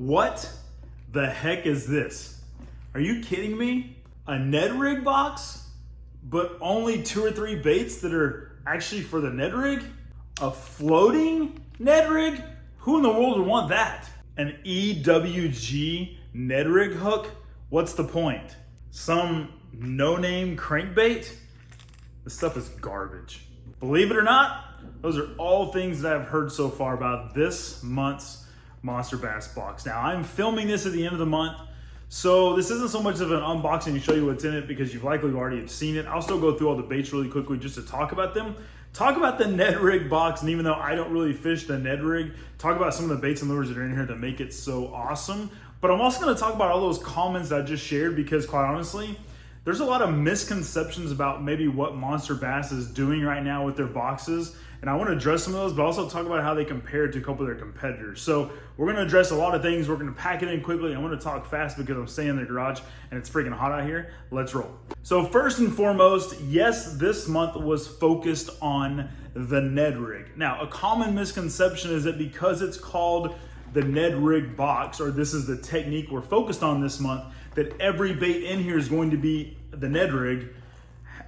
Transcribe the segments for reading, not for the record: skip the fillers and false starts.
What the heck is this? Are you kidding me? A Ned Rig box, but only 2 or 3 baits that are actually for the Ned Rig? A floating Ned Rig? Who in the world would want that? An EWG Ned Rig hook? What's the point? Some no-name crankbait? This stuff is garbage. Believe it or not, those are all things that I've heard so far about this month's MonsterBass box. Now, I'm filming this at the end of the month, so this isn't so much of an unboxing to show you what's in it because you've likely already have seen it. I'll still go through all the baits really quickly just to talk about them. Talk about the Ned Rig box, and even though I don't really fish the Ned Rig, talk about some of the baits and lures that are in here that make it so awesome. But I'm also gonna talk about all those comments that I just shared because quite honestly, there's a lot of misconceptions about maybe what MonsterBass is doing right now with their boxes. And I want to address some of those, but also talk about how they compare to a couple of their competitors. So we're going to address a lot of things. We're going to pack it in quickly. I'm going to talk fast because I'm staying in the garage and it's freaking hot out here. Let's roll. So first and foremost, yes, this month was focused on the Ned Rig. Now, a common misconception is that because it's called the Ned Rig box, or this is the technique we're focused on this month, that every bait in here is going to be the Ned Rig.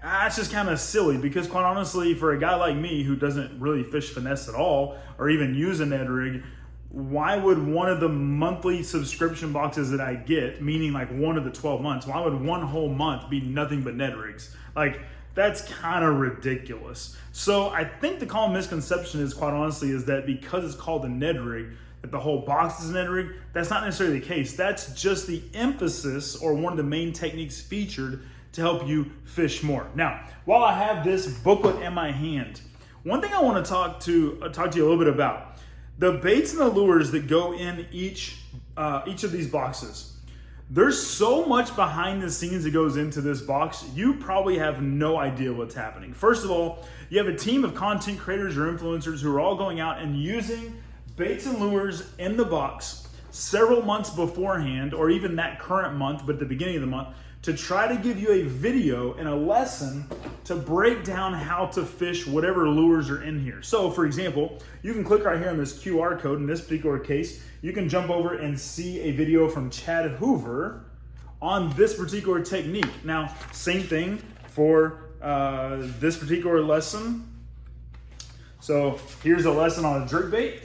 That's just kind of silly because quite honestly, for a guy like me who doesn't really fish finesse at all or even use a Ned Rig, why would one of the monthly subscription boxes that I get, meaning like one of the 12 months, why would one whole month be nothing but Ned Rigs? Like, that's kind of ridiculous. So I think the common misconception is, quite honestly, is that because it's called the Ned Rig, that the whole box is a Ned Rig. That's not necessarily the case. That's just the emphasis or one of the main techniques featured to help you fish more. Now, while I have this booklet in my hand, one thing I want to talk to you a little bit about, the baits and the lures that go in each of these boxes. There's so much behind the scenes that goes into this box, you probably have no idea what's happening. First of all, you have a team of content creators or influencers who are all going out and using baits and lures in the box several months beforehand, or even that current month, but at the beginning of the month, to try to give you a video and a lesson to break down how to fish whatever lures are in here. So for example, you can click right here on this QR code. In this particular case, you can jump over and see a video from Chad Hoover on this particular technique. Now, same thing for this particular lesson. So here's a lesson on a jerkbait.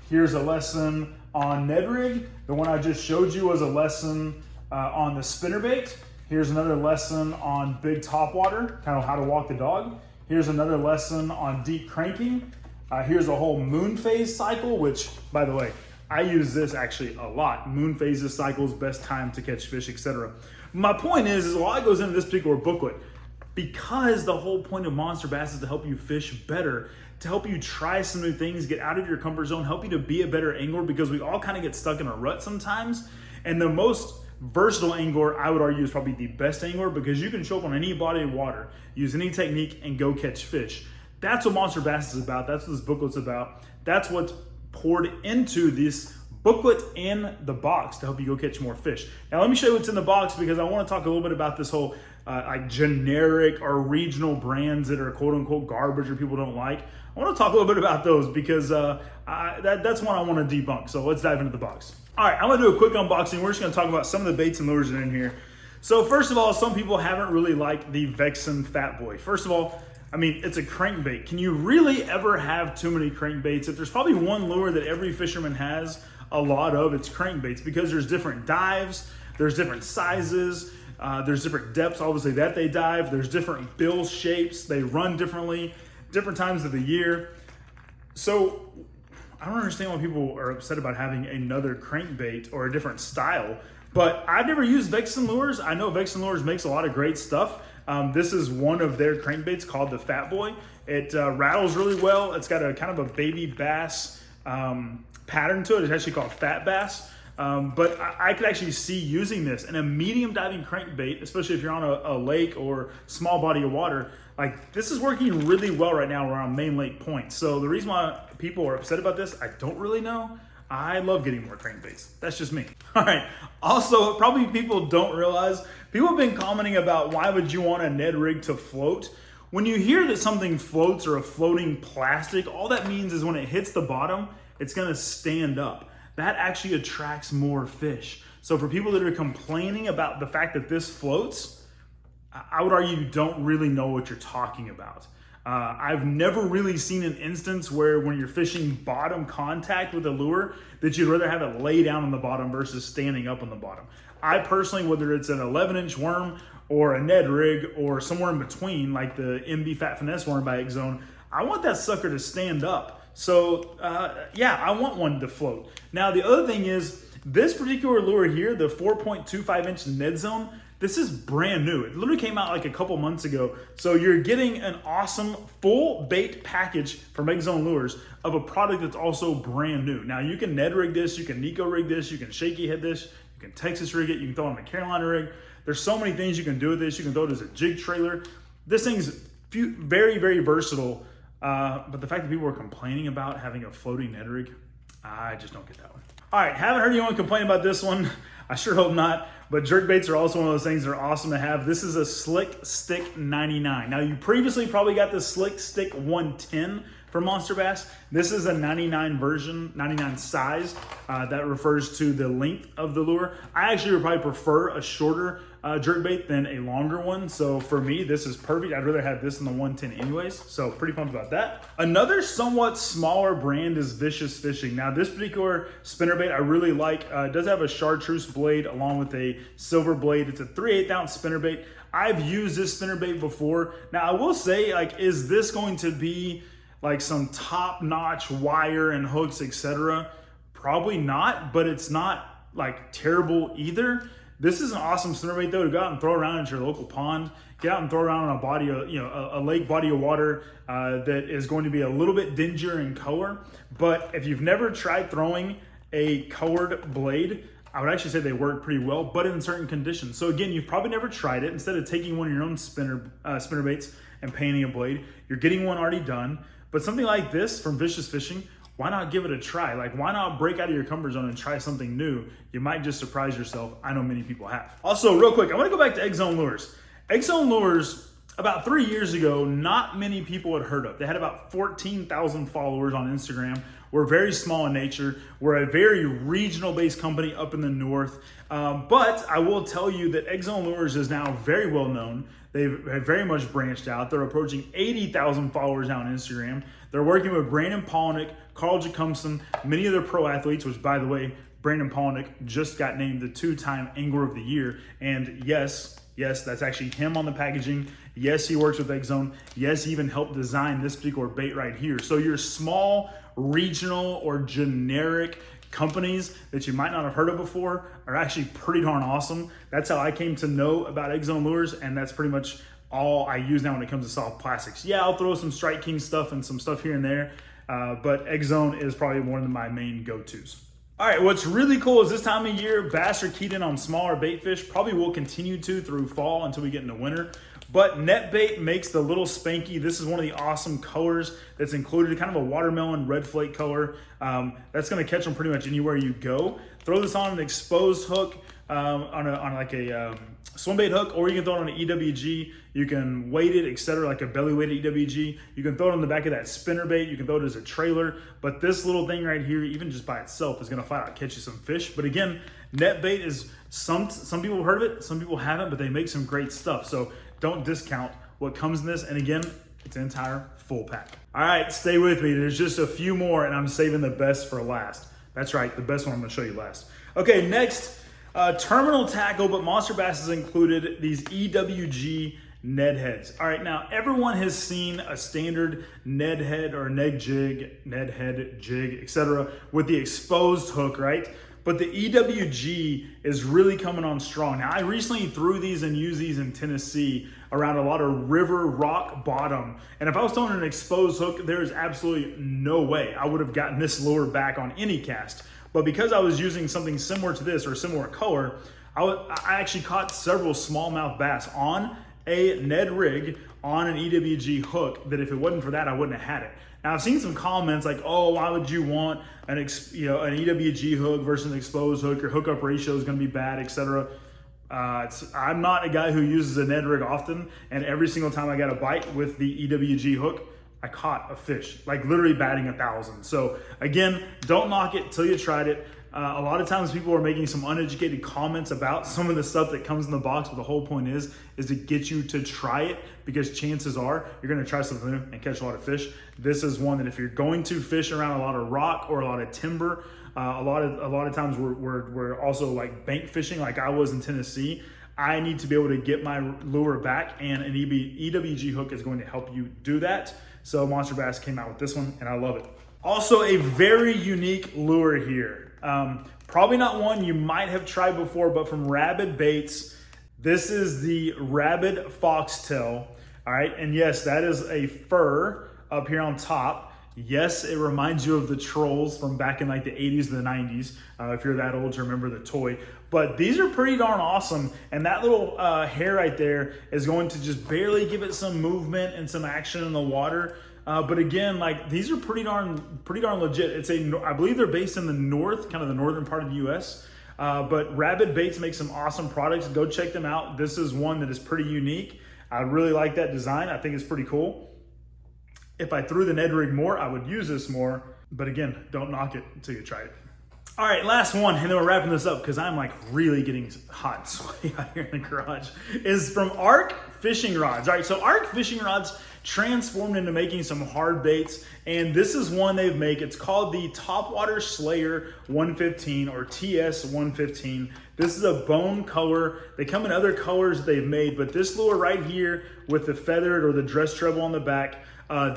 Here's a lesson on Ned Rig. The one I just showed you was a lesson on the spinnerbait. Here's another lesson on big topwater, kind of how to walk the dog. Here's another lesson on deep cranking. Here's a whole moon phase cycle, which, by the way, I use this actually a lot. Moon phases, cycles, best time to catch fish, etc. My point is a lot goes into this particular booklet because the whole point of MonsterBass is to help you fish better, to help you try some new things, get out of your comfort zone, help you to be a better angler because we all kind of get stuck in a rut sometimes. And the most versatile angler, I would argue, is probably the best angler because you can show up on any body of water, use any technique, and go catch fish. That's what MonsterBass is about. That's what this booklet's about. That's what's poured into this booklet in the box to help you go catch more fish. Now, let me show you what's in the box because I want to talk a little bit about this whole like generic or regional brands that are quote unquote garbage or people don't like. I want to talk a little bit about those because that's one I want to debunk. So let's dive into the box. All right, I'm going to do a quick unboxing. We're just going to talk about some of the baits and lures that are in here. So first of all, some people haven't really liked the Vexen Fat Boy. First of all, I mean, it's a crankbait. Can you really ever have too many crankbaits? If there's probably one lure that every fisherman has a lot of, it's crankbaits because there's different dives, there's different sizes, there's different depths, obviously, that they dive. There's different bill shapes. They run differently, different times of the year. So I don't understand why people are upset about having another crankbait or a different style, but I've never used Vexen Lures. I know Vexen Lures makes a lot of great stuff. This is one of their crankbaits called the Fat Boy. It rattles really well. It's got a kind of a baby bass pattern to it. It's actually called Fat Bass. But I could actually see using this in a medium diving crankbait, especially if you're on a lake or small body of water. Like, this is working really well right now around main lake points. So the reason why people are upset about this, I don't really know. I love getting more crankbaits. That's just me. All right. Also, probably people don't realize, people have been commenting about why would you want a Ned Rig to float? When you hear that something floats or a floating plastic, all that means is when it hits the bottom, it's gonna stand up. that actually attracts more fish. So for people that are complaining about the fact that this floats, I would argue you don't really know what you're talking about. I've never really seen an instance where when you're fishing bottom contact with a lure that you'd rather have it lay down on the bottom versus standing up on the bottom. I personally, whether it's an 11-inch worm or a Ned Rig or somewhere in between, like the MB Fat Finesse worm by X Zone, I want that sucker to stand up. So yeah, I want one to float. Now the other thing is, this particular lure here, the 4.25-inch Ned Zone, this is brand new. It literally came out like a couple months ago. So you're getting an awesome full bait package from X Zone Lures of a product that's also brand new. Now you can Ned Rig this, you can Nico rig this, you can shaky head this, you can Texas rig it, you can throw it on a Carolina rig. There's so many things you can do with this. You can throw it as a jig trailer. This thing's very, very versatile. But the fact that people are complaining about having a floating Ned Rig, I just don't get that one. All right, haven't heard anyone complain about this one. I sure hope not. But jerk baits are also one of those things that are awesome to have. This is a Slick Stick 99. Now you previously probably got the Slick Stick 110 from MonsterBass. This is a 99 version, 99 size. That refers to the length of the lure. I actually would probably prefer a shorter jerk bait than a longer one. So for me, this is perfect. I'd rather have this than the 110 anyways. So pretty pumped about that. Another somewhat smaller brand is Vicious Fishing. Now this particular spinnerbait I really like. It does have a chartreuse blade along with a silver blade. It's a 3/8 ounce spinnerbait. I've used this spinnerbait before. Now I will say, like, is this going to be like some top-notch wire and hooks, etc.? Probably not, but it's not like terrible either. This is an awesome spinnerbait though to go out and throw around at your local pond. Get out and throw around on a body of, a lake body of water that is going to be a little bit dingier in color. But if you've never tried throwing a colored blade, I would actually say they work pretty well, but in certain conditions. So again, you've probably never tried it. Instead of taking one of your own spinnerbaits and painting a blade, you're getting one already done. But something like this from Vicious Fishing, why not give it a try? Like, why not break out of your comfort zone and try something new? You might just surprise yourself. I know many people have. Also, real quick, I want to go back to X Zone Lures. X Zone Lures, about 3 years ago, not many people had heard of. They had about 14,000 followers on Instagram. We're very small in nature. We're a very regional-based company up in the north. But I will tell you that X Zone Lures is now very well known. They've very much branched out. They're approaching 80,000 followers now on Instagram. They're working with Brandon Palnick, Carl Jacumson, many other pro athletes, which, by the way, Brandon Palnick just got named the 2-time Angler of the Year. And yes, that's actually him on the packaging. Yes, he works with X Zone. Yes, he even helped design this particular bait right here. So your small, regional, or generic companies that you might not have heard of before are actually pretty darn awesome. That's how I came to know about X Zone Lures, and that's pretty much all I use now when it comes to soft plastics. Yeah, I'll throw some Strike King stuff and some stuff here and there, but X Zone is probably one of my main go-tos. All right, what's really cool is this time of year, bass are keyed in on smaller bait fish. Probably will continue to through fall until we get into winter. But Netbait makes the little spanky. This is one of the awesome colors that's included, kind of a watermelon red flake color. That's gonna catch them pretty much anywhere you go. Throw this on an exposed hook, on like a swim bait hook, or you can throw it on an EWG. You can weight it, etc., like a belly weighted EWG. You can throw it on the back of that spinner bait. You can throw it as a trailer. But this little thing right here, even just by itself, is gonna flat out catch you some fish. But again, Netbait is, some people have heard of it, some people haven't, but they make some great stuff. So don't discount what comes in this. And again, it's an entire full pack. All right, stay with me. There's just a few more, and I'm saving the best for last. That's right, the best one I'm gonna show you last. Okay, next, terminal tackle, but MonsterBass has included these EWG Ned heads. All right, now everyone has seen a standard Ned head or Ned head jig, etc., with the exposed hook, right? But the EWG is really coming on strong. Now, I recently threw these and used these in Tennessee around a lot of river rock bottom. And if I was throwing an exposed hook, there's absolutely no way I would have gotten this lure back on any cast. But because I was using something similar to this or similar color, I actually caught several smallmouth bass on a Ned Rig on an EWG hook that if it wasn't for that, I wouldn't have had it. Now, I've seen some comments like, oh, why would you want an EWG hook versus an exposed hook? Your hookup ratio is going to be bad, etc. I'm not a guy who uses a Ned Rig often, and every single time I got a bite with the EWG hook, I caught a fish, like literally batting 1,000. So again, don't knock it till you tried it. A lot of times people are making some uneducated comments about some of the stuff that comes in the box, but the whole point is to get you to try it, because chances are you're gonna try something new and catch a lot of fish. This is one that if you're going to fish around a lot of rock or a lot of timber, a lot of times we're also like bank fishing like I was in Tennessee. I need to be able to get my lure back, and an EWG hook is going to help you do that. So MonsterBass came out with this one and I love it. Also a very unique lure here. Probably not one you might have tried before, but from Rabid Baits. This is the Rabid Foxtel. All right, and yes, that is a fur up here on top. Yes, it reminds you of the trolls from back in like the 80s and the 90s, if you're that old to remember the toy. But these are pretty darn awesome, and that little hair right there is going to just barely give it some movement and some action in the water. But again, like these are pretty darn legit. I believe they're based in the north, kind of the northern part of the US. But Rabid Baits makes some awesome products. Go check them out. This is one that is pretty unique. I really like that design. I think it's pretty cool. If I threw the Ned Rig more, I would use this more. But again, don't knock it until you try it. All right, last one, and then we're wrapping this up because I'm like really getting hot and sweaty out here in the garage, is from Arc Fishing Rods. All right, so Arc Fishing Rods transformed into making some hard baits, and this is one they make. It's called the Topwater Slayer 115 or TS 115. This is a bone color. They come in other colors that they've made, but this lure right here with the feathered or the dress treble on the back,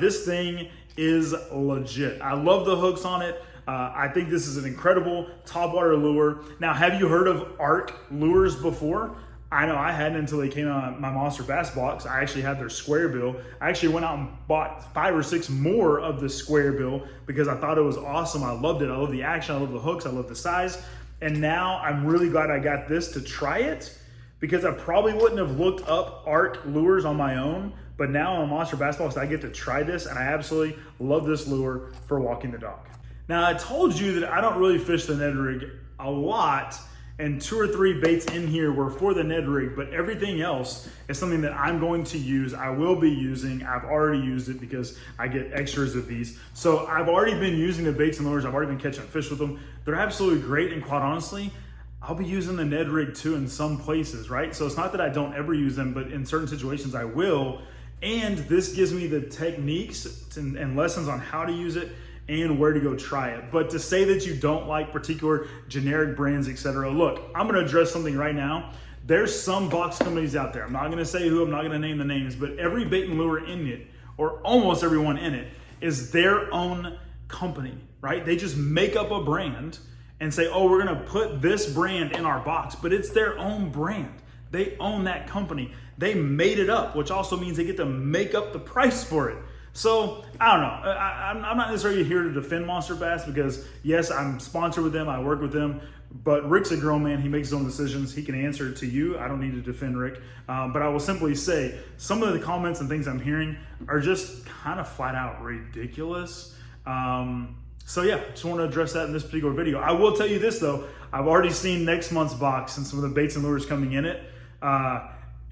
this thing is legit. I love the hooks on it. I think this is an incredible topwater lure. Now, have you heard of Arc lures before? I know I hadn't until they came out of my MonsterBass box. I actually had their square bill. I actually went out and bought 5 or 6 more of the square bill because I thought it was awesome. I loved it. I love the action. I love the hooks. I love the size. And now I'm really glad I got this to try it, because I probably wouldn't have looked up Arc lures on my own. But now on MonsterBass box, I get to try this, and I absolutely love this lure for walking the dog. Now, I told you that I don't really fish the Ned Rig a lot, and 2 or 3 baits in here were for the Ned Rig, but everything else is something that I'm going to use. I will be using. I've already used it because I get extras of these. So I've already been using the baits and lures. I've already been catching fish with them. They're absolutely great, and quite honestly, I'll be using the Ned Rig too in some places, right? So it's not that I don't ever use them, but in certain situations I will. And this gives me the techniques and lessons on how to use it and where to go try it. But to say that you don't like particular generic brands, etc., look, I'm gonna address something right now. There's some box companies out there. I'm not gonna say who, I'm not gonna name the names, but every bait and lure in it, or almost everyone in it, is their own company, right? They just make up a brand and say, oh, we're gonna put this brand in our box, but it's their own brand. They own that company. They made it up, which also means they get to make up the price for it. So I don't know. I'm not necessarily here to defend MonsterBass because yes, I'm sponsored with them. I work with them, but Rick's a grown man. He makes his own decisions. He can answer to you. I don't need to defend Rick, but I will simply say some of the comments and things I'm hearing are just kind of flat out ridiculous. So yeah, just want to address that in this particular video. I will tell you this though. I've already seen next month's box and some of the baits and lures coming in it.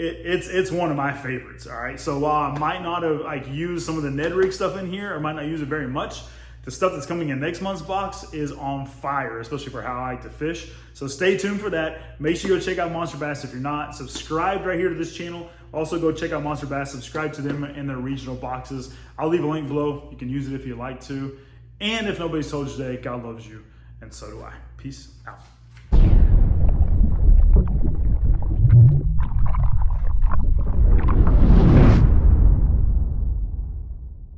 It's one of my favorites, all right? So while I might not have like used some of the Ned Rig stuff in here, or might not use it very much, the stuff that's coming in next month's box is on fire, especially for how I like to fish. So stay tuned for that. Make sure you go check out MonsterBass if you're not. Subscribe right here to this channel. Also go check out MonsterBass, subscribe to them in their regional boxes. I'll leave a link below. You can use it if you like to. And if nobody's told you today, God loves you, and so do I. Peace out.